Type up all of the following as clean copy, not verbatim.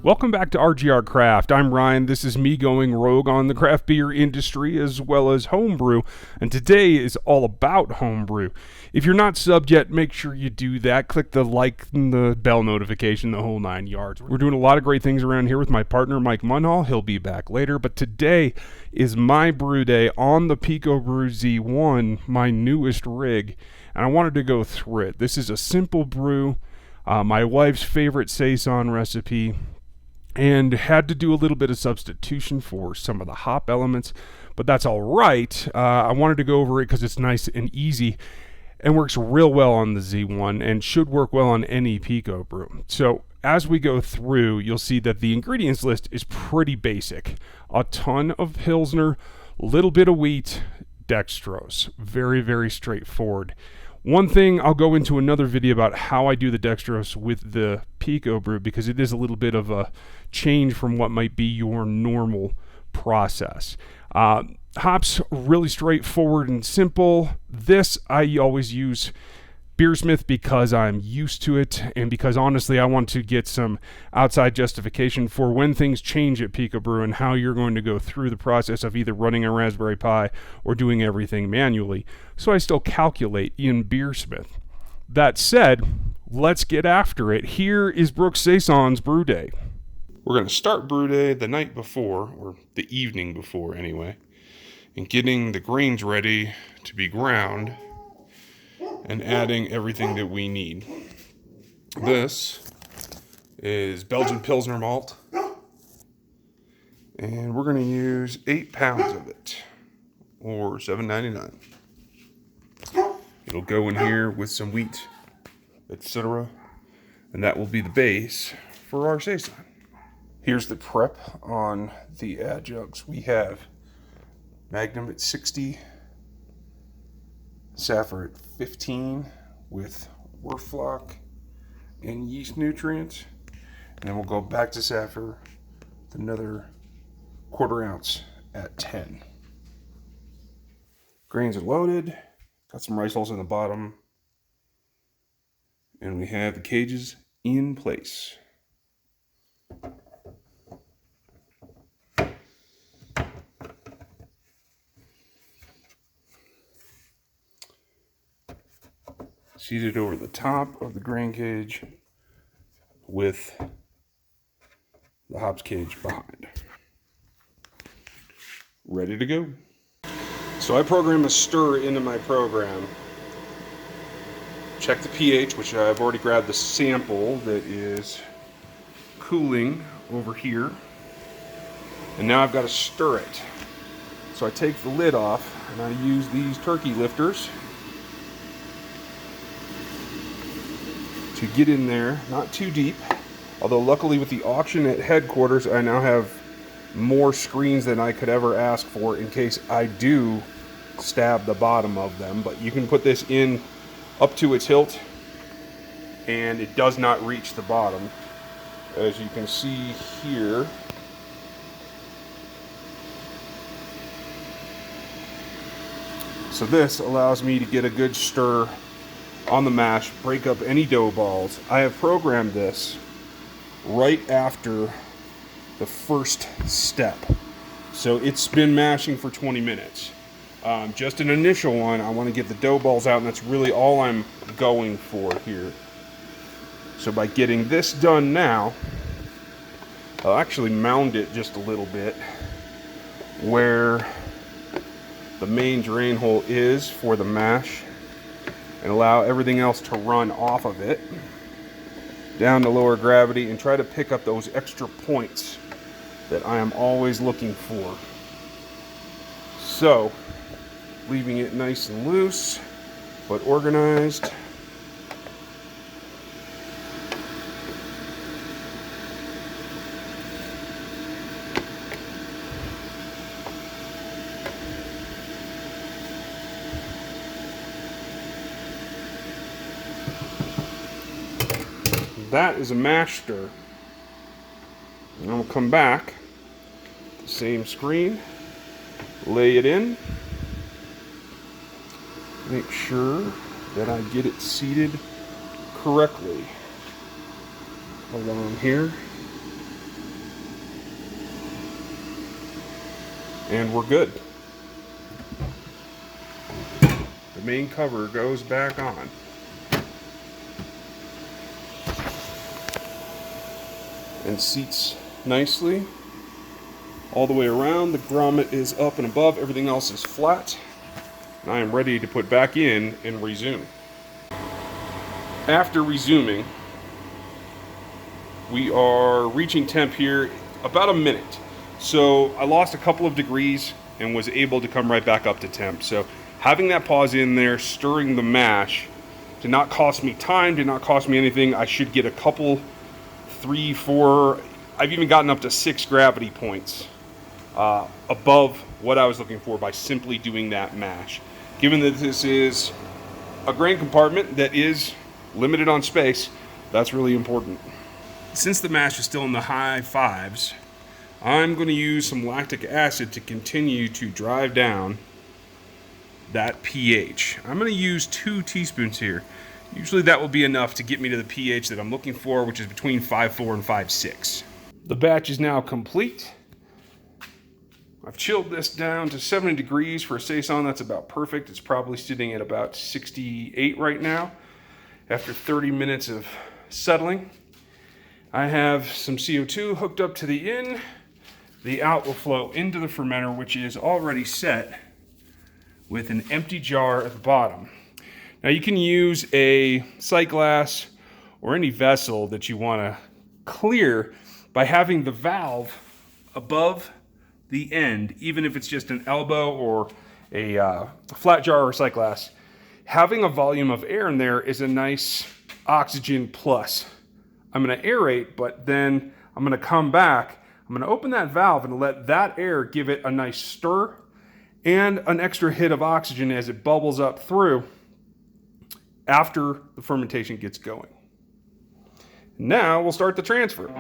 Welcome back to RGR Craft. I'm Ryan. This is me going rogue on the craft beer industry as well as home brew, and today is all about home brew. If you're not subbed yet, make sure you do that. Click the like and the bell notification, the whole 9 yards. We're doing a lot of great things around here with my partner Mike Munhall. He'll be back later, but today is my brew day on the PicoBrew Z1, my newest rig, and I wanted to go through it. This is a simple brew, my wife's favorite Saison recipe, and had to do a little bit of substitution for some of the hop elements, but that's all right. I wanted to go over it because it's nice and easy and works real well on the Z1 and should work well on any PicoBrew. So as we go through, you'll see that the ingredients list is pretty basic. A ton of Pilsner, little bit of wheat, dextrose. Very, very straightforward. One thing, I'll go into another video about how I do the dextrose with the PicoBrew because it is a little bit of a change from what might be your normal process. Hops, really straightforward and simple. This, I always use Beersmith because I'm used to it and because honestly I want to get some outside justification for when things change at PicoBrew and how you're going to go through the process of either running a Raspberry Pi or doing everything manually. So I still calculate in Beersmith. That said, let's get after it. Here is Brooks Saison's brew day. We're going to start brew day the night before, or the evening before anyway, and getting the grains ready to be ground and adding everything that we need. This is Belgian Pilsner malt, and we're going to use 8 pounds of it, or $7.99. It'll go in here with some wheat, etc., and that will be the base for our Saison. Here's the prep on the adjuncts. We have Magnum at 60, Saphir at 15 with Werflock and yeast nutrients. And then we'll go back to Saphir with another 1/4 ounce at 10. Grains are loaded. Got some rice hulls in the bottom. And we have the cages in place. Seated over the top of the grain cage with the hops cage behind. Ready to go. So I program a stir into my program. Check the pH, which I've already grabbed the sample that is cooling over here. And now I've got to stir it. So I take the lid off and I use these turkey lifters to get in there, not too deep. Although luckily with the auction at headquarters, I now have more screens than I could ever ask for in case I do stab the bottom of them. But you can put this in up to its hilt and it does not reach the bottom. As you can see here, so this allows me to get a good stir on the mash, break up any dough balls. I have programmed this right after the first step. So it's been mashing for 20 minutes. Just an initial one, I want to get the dough balls out, and that's really all I'm going for here. So by getting this done now, I'll actually mound it just a little bit where the main drain hole is for the mash, and allow everything else to run off of it down to lower gravity and try to pick up those extra points that I am always looking for. So, leaving it nice and loose but organized. That is a mash stir. And I'll come back, same screen, lay it in, make sure that I get it seated correctly along here. and we're good. The main cover goes back on. And seats nicely all the way around. The grommet is up and above, everything else is flat. And I am ready to put back in and resume. After resuming, we are reaching temp here about a minute. So I lost a couple of degrees and was able to come right back up to temp. So having that pause in there, stirring the mash, did not cost me time, did not cost me anything. I should get a couple, 3, 4, I've even gotten up to 6 gravity points above what I was looking for by simply doing that mash. Given that this is a grain compartment that is limited on space, that's really important. Since the mash is still in the high 5s, I'm going to use some lactic acid to continue to drive down that pH. I'm going to use 2 teaspoons here. Usually that will be enough to get me to the pH that I'm looking for, which is between 5.4 and 5.6. The batch is now complete. I've chilled this down to 70 degrees for a Saison. That's about perfect. It's probably sitting at about 68 right now. After 30 minutes of settling, I have some CO2 hooked up to the in. The out will flow into the fermenter, which is already set with an empty jar at the bottom. Now you can use a sight glass or any vessel that you want to clear by having the valve above the end, even if it's just an elbow or a flat jar or sight glass. Having a volume of air in there is a nice oxygen plus. I'm going to aerate, but then I'm going to come back. I'm going to open that valve and let that air give it a nice stir and an extra hit of oxygen as it bubbles up through after the fermentation gets going. Now we'll start the transfer.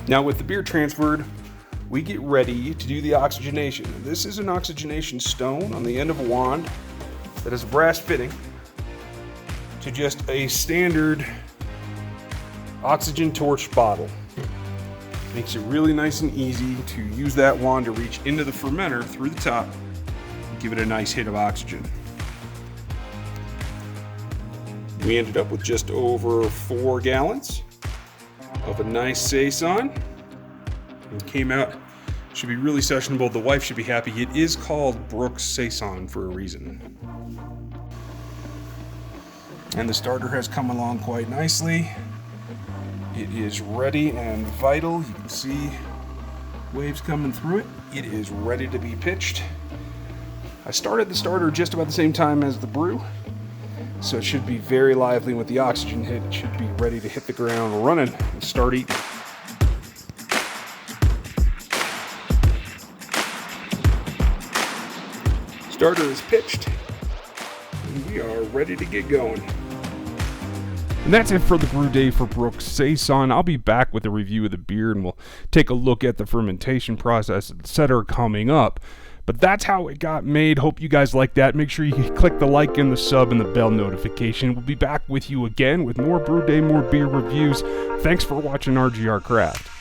Now with the beer transferred, we get ready to do the oxygenation. This is an oxygenation stone on the end of a wand that has a brass fitting to just a standard oxygen torch bottle. Makes it really nice and easy to use that wand to reach into the fermenter through the top and give it a nice hit of oxygen. We ended up with just over 4 gallons of a nice Saison. It came out, should be really sessionable. The wife should be happy. It is called Brooks Saison for a reason. And the starter has come along quite nicely. It is ready and vital. You can see waves coming through it. It is ready to be pitched. I started the starter just about the same time as the brew, so it should be very lively. With the oxygen hit, it should be ready to hit the ground running and start eating. Starter is pitched, and we are ready to get going. And that's it for the brew day for Brooks Saison. I'll be back with a review of the beer, and we'll take a look at the fermentation process, etc. coming up. But that's how it got made. Hope you guys like that. Make sure you click the like and the sub and the bell notification. We'll be back with you again with more Brew Day, more beer reviews. Thanks for watching RGR Craft.